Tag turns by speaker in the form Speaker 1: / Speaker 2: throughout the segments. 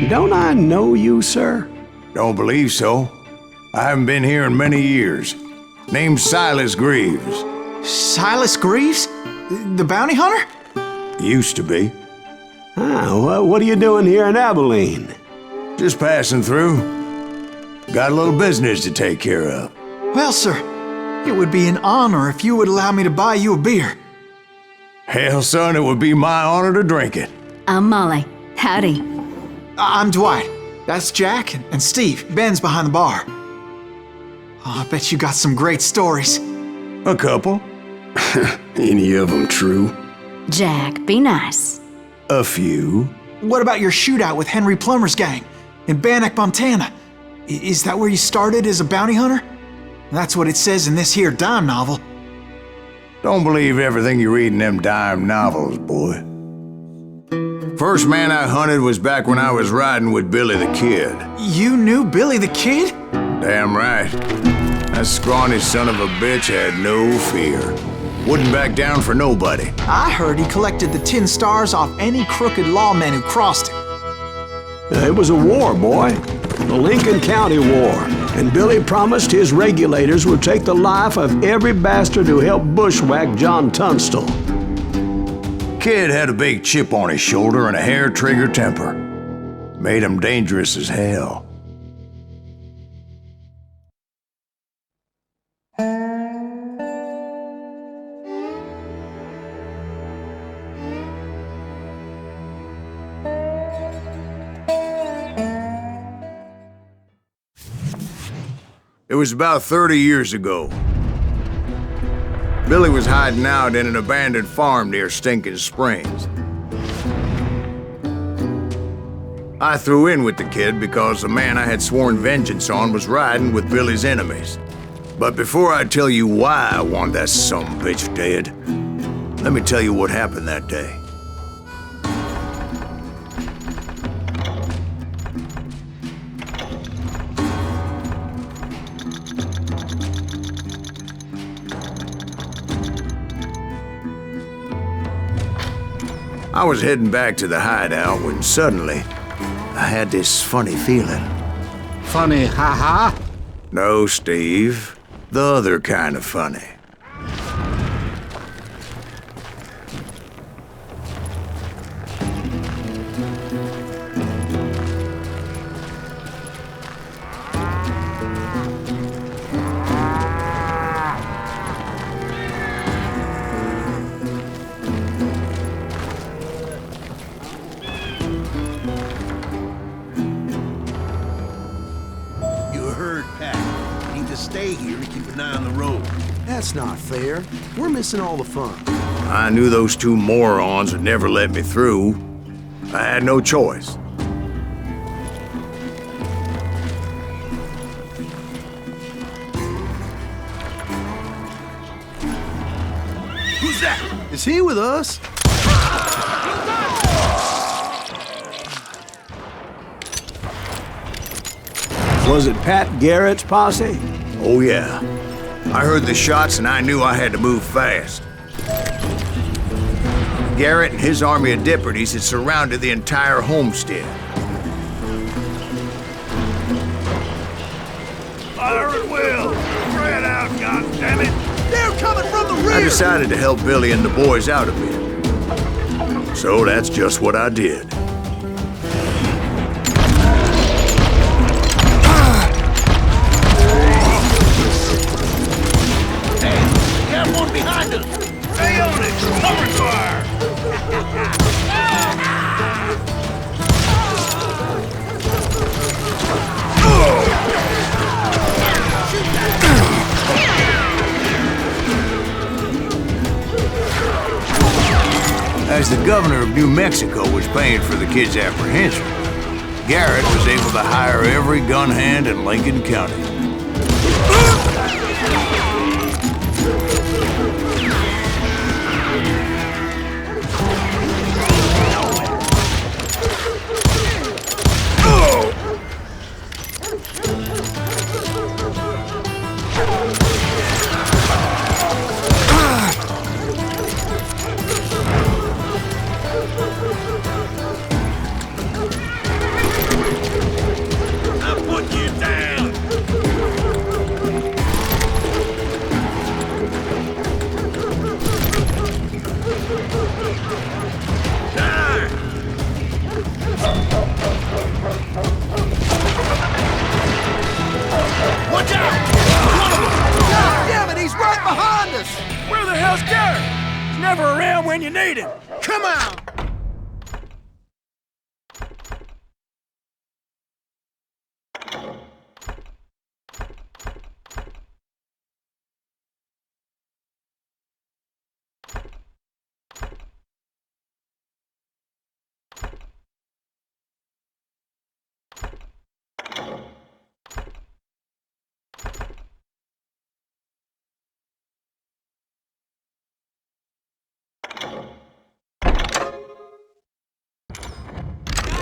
Speaker 1: Don't I know you, sir?
Speaker 2: Don't believe so. I haven't been here in many years. Name's Silas Greaves.
Speaker 3: Silas Greaves? The bounty hunter?
Speaker 2: Used to be.
Speaker 1: Ah, what are you doing here in Abilene?
Speaker 2: Just passing through. Got a little business to take care of.
Speaker 3: Well, sir, it would be an honor if you would allow me to buy you a beer.
Speaker 2: Hell, son, it would be my honor to drink it.
Speaker 4: I'm Molly. Howdy.
Speaker 3: I'm Dwight. That's Jack and Steve. Ben's behind the bar. Oh, I bet you got some great stories.
Speaker 2: A couple.
Speaker 1: Any of them true?
Speaker 4: Jack, be nice.
Speaker 2: A few.
Speaker 3: What about your shootout with Henry Plummer's gang in Bannock, Montana? Is that where you started as a bounty hunter? That's what it says in this here dime novel.
Speaker 2: Don't believe everything you read in them dime novels, boy. First man I hunted was back when I was riding with Billy the Kid.
Speaker 3: You knew Billy the Kid?
Speaker 2: Damn right. That scrawny son of a bitch had no fear. Wouldn't back down for nobody.
Speaker 3: I heard he collected the 10 stars off any crooked lawmen who crossed him.
Speaker 1: It was a war, boy. The Lincoln County War. And Billy promised his regulators would take the life of every bastard who helped bushwhack John Tunstall.
Speaker 2: Kid had a big chip on his shoulder and a hair-trigger temper. Made him dangerous as hell. It was about 30 years ago. Billy was hiding out in an abandoned farm near Stinking Springs. I threw in with the kid because the man I had sworn vengeance on was riding with Billy's enemies. But before I tell you why I want that sumbitch dead, let me tell you what happened that day. I was heading back to the hideout when suddenly I had this funny feeling.
Speaker 5: Funny, ha-ha?
Speaker 2: No, Steve. The other kind of funny.
Speaker 6: Stay here and keep an eye on the road.
Speaker 7: That's not fair. We're missing all the fun.
Speaker 2: I knew those two morons would never let me through. I had no choice.
Speaker 6: Who's that?
Speaker 7: Is he with us?
Speaker 1: Was it Pat Garrett's posse?
Speaker 2: Oh yeah. I heard the shots and I knew I had to move fast. Garrett and his army of deputies had surrounded the entire homestead.
Speaker 6: Fire at will! Spread out, goddammit! They're coming from the rear!
Speaker 2: I decided to help Billy and the boys out a bit. So that's just what I did.
Speaker 6: One behind us! Stay on it! Cover fire!
Speaker 2: As the governor of New Mexico was paying for the kid's apprehension, Garrett was able to hire every gun hand in Lincoln County.
Speaker 6: when you need him. Come on!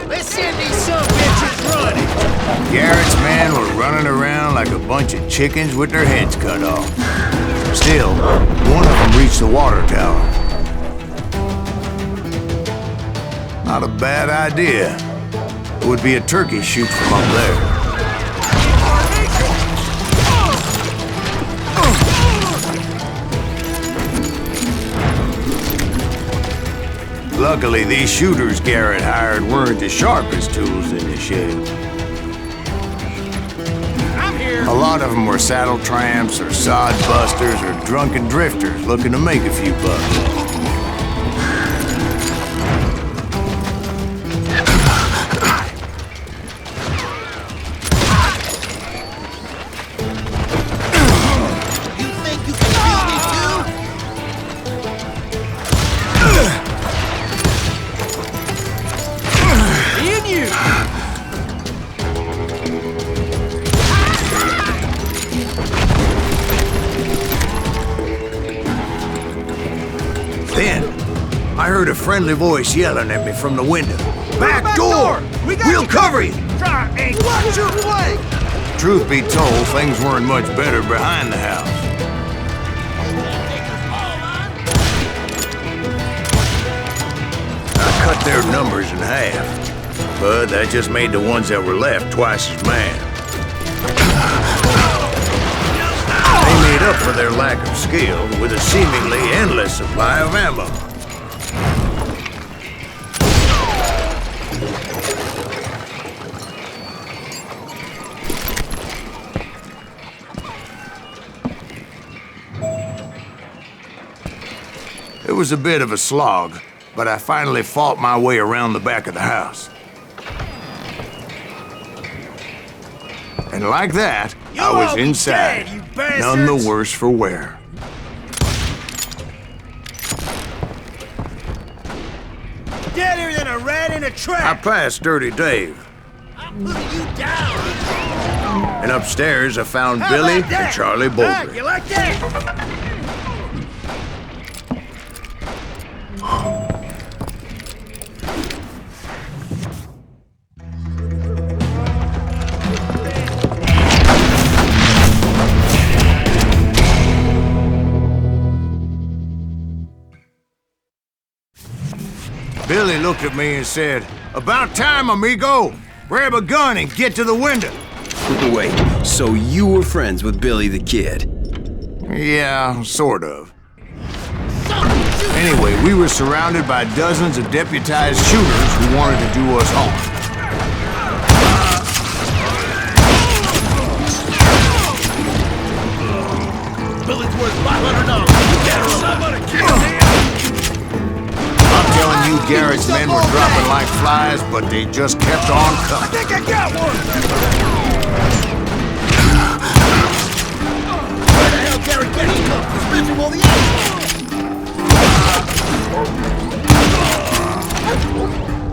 Speaker 8: Let's send these some bitches running!
Speaker 2: Garrett's men were running around like a bunch of chickens with their heads cut off. Still, one of them reached the water tower. Not a bad idea. It would be a turkey shoot from up there. Luckily, these shooters Garrett hired weren't the sharpest tools in the shed.
Speaker 8: I'm here!
Speaker 2: A lot of them were saddle tramps or sod busters or drunken drifters looking to make a few bucks.
Speaker 8: You think you can kill me too? Me and you!
Speaker 2: Then, I heard a friendly voice yelling at me from the window. Back door! We'll cover you!
Speaker 6: Try ain't watch your flank!
Speaker 2: Truth be told, things weren't much better behind the house. I cut their numbers in half, but that just made the ones that were left twice as mad. They made up for their lack of skill with a seemingly endless supply of ammo. It was a bit of a slog, but I finally fought my way around the back of the house. And like that, I was
Speaker 6: all be
Speaker 2: inside,
Speaker 6: dead, you bastards!
Speaker 2: none the worse for wear.
Speaker 6: Deader than a rat in a
Speaker 2: I
Speaker 6: trap!
Speaker 2: passed Dirty Dave,
Speaker 8: I'm putting you down!
Speaker 2: and upstairs I found
Speaker 6: How
Speaker 2: Billy
Speaker 6: about that?
Speaker 2: and Charlie
Speaker 6: Huh?
Speaker 2: Bouldry.
Speaker 6: You like that?
Speaker 2: Billy looked at me and said, "About time, amigo! Grab a gun and get to the window!"
Speaker 7: Wait, so you were friends with Billy the Kid?
Speaker 2: Yeah, sort of. Anyway, we were surrounded by dozens of deputized shooters who wanted to do us harm.
Speaker 6: Billy's worth $500. You got somebody kill him!
Speaker 2: I'm telling you, Garrett's men were dropping like flies, but they just kept on
Speaker 6: I
Speaker 2: coming.
Speaker 6: think I got one!
Speaker 8: Where the hell Gary get him up? He's missing all the ammo!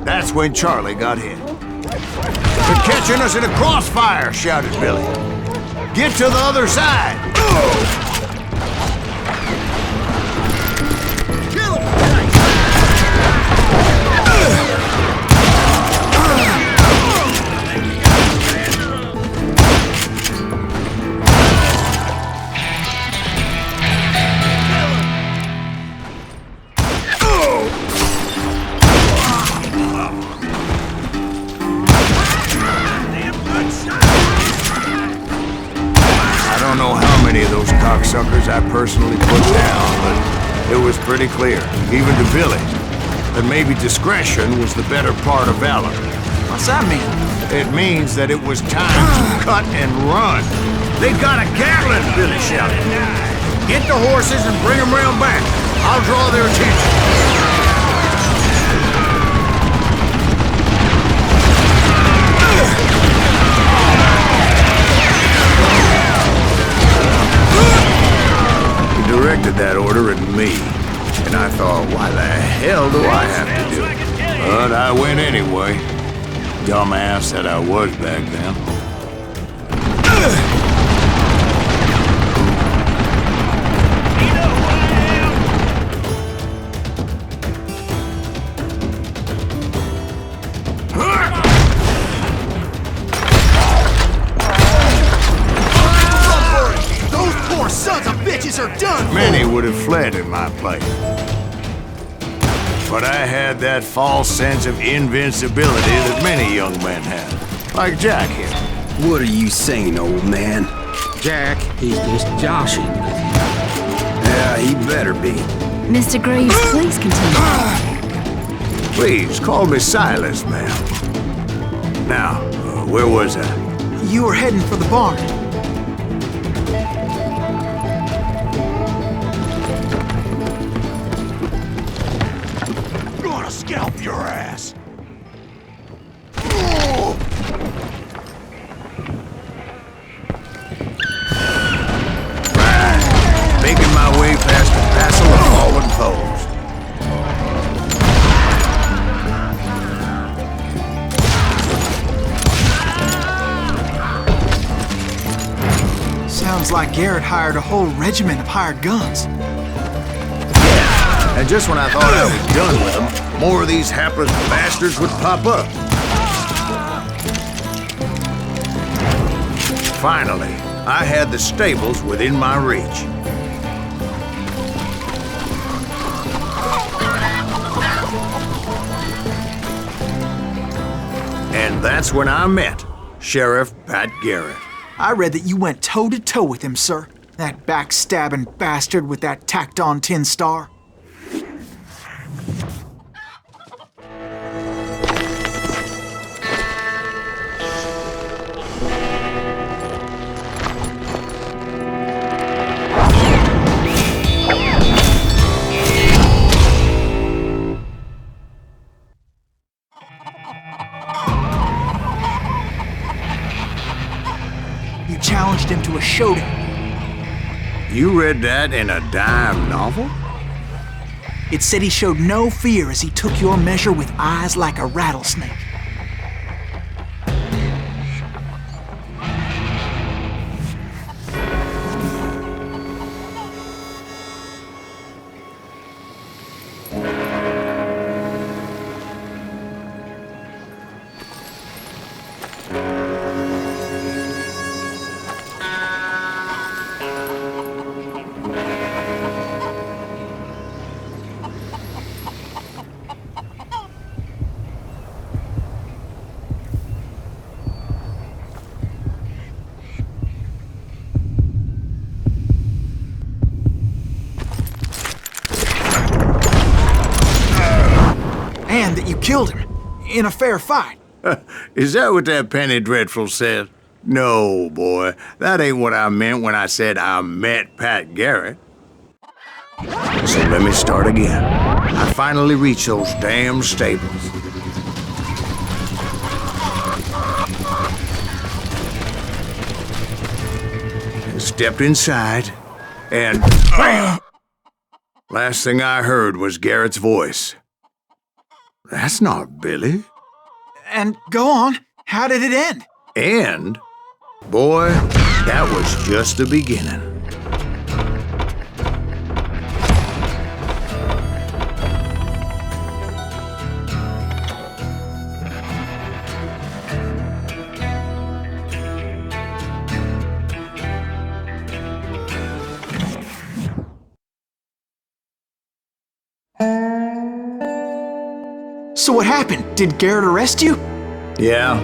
Speaker 2: That's when Charlie got hit. "They're catching us in a crossfire!" shouted Billy. "Get to the other side!"
Speaker 8: Kill him!
Speaker 2: I don't know how many of those cocksuckers I personally put down, but it was pretty clear, even to Billy, that maybe discretion was the better part of valor.
Speaker 3: What's that mean?
Speaker 2: It means that it was time to cut and run. "They got a Gatling!" Billy shouted. "Get the horses and bring them round back. I'll draw their attention. He directed that order at me, and I thought, why the hell do I have to do it? But I went anyway. Dumbass that I was back then.
Speaker 3: Those poor sons of bitches are done!
Speaker 2: Many would have fled in my place. But I had that false sense of invincibility that many young men have. Like Jack here.
Speaker 7: What are you saying, old man?
Speaker 5: Jack, he's just joshing with you.
Speaker 7: Yeah, he better be.
Speaker 4: Mr. Greaves, please continue.
Speaker 2: Please, call me Silas, ma'am. Now, where was I?
Speaker 3: You were heading for the barn.
Speaker 6: Gonna scalp your ass.
Speaker 2: Making my way past the passel of fallen foes.
Speaker 3: Sounds like Garrett hired a whole regiment of hired guns.
Speaker 2: And just when I thought I was done with them, more of these hapless bastards would pop up. Finally, I had the stables within my reach. And that's when I met Sheriff Pat Garrett.
Speaker 3: I read that you went toe-to-toe with him, sir. That backstabbing bastard with that tacked-on tin star. You challenged him to a showdown.
Speaker 2: You read that in a dime novel?
Speaker 3: It said he showed no fear as he took your measure with eyes like a rattlesnake. And that you killed him in a fair fight.
Speaker 2: Is that what that penny dreadful said? No, boy. That ain't what I meant when I said I met Pat Garrett. So let me start again. I finally reached those damn stables. Stepped inside, and bam! Last thing I heard was Garrett's voice. That's not Billy.
Speaker 3: And go on, how did it end?
Speaker 2: And, boy, that was just the beginning.
Speaker 3: So what happened? Did Garrett arrest you?
Speaker 2: Yeah,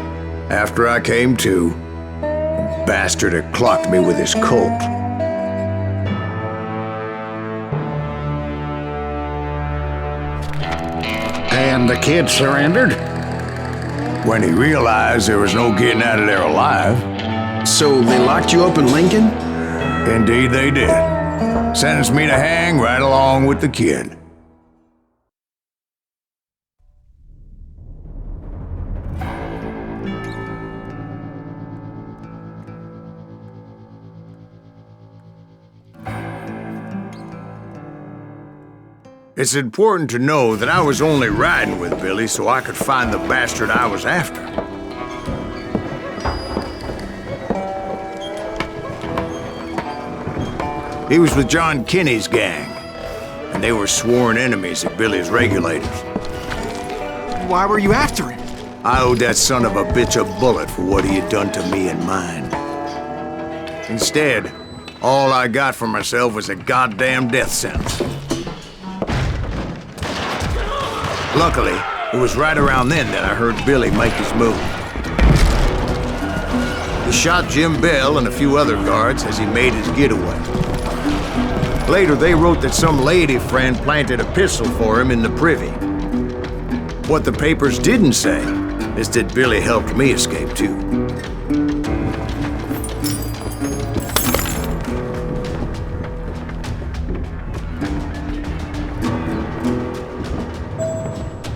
Speaker 2: after I came to, the bastard had clocked me with his Colt.
Speaker 5: And the kid surrendered?
Speaker 2: When he realized there was no getting out of there alive.
Speaker 7: So they locked you up in Lincoln?
Speaker 2: Indeed they did. Sentenced me to hang right along with the kid. It's important to know that I was only riding with Billy so I could find the bastard I was after. He was with John Kinney's gang, and they were sworn enemies of Billy's regulators.
Speaker 3: Why were you after him?
Speaker 2: I owed that son of a bitch a bullet for what he had done to me and mine. Instead, all I got for myself was a goddamn death sentence. Luckily, it was right around then that I heard Billy make his move. He shot Jim Bell and a few other guards as he made his getaway. Later, they wrote that some lady friend planted a pistol for him in the privy. What the papers didn't say is that Billy helped me escape too.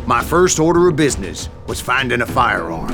Speaker 2: My first order of business was finding a firearm.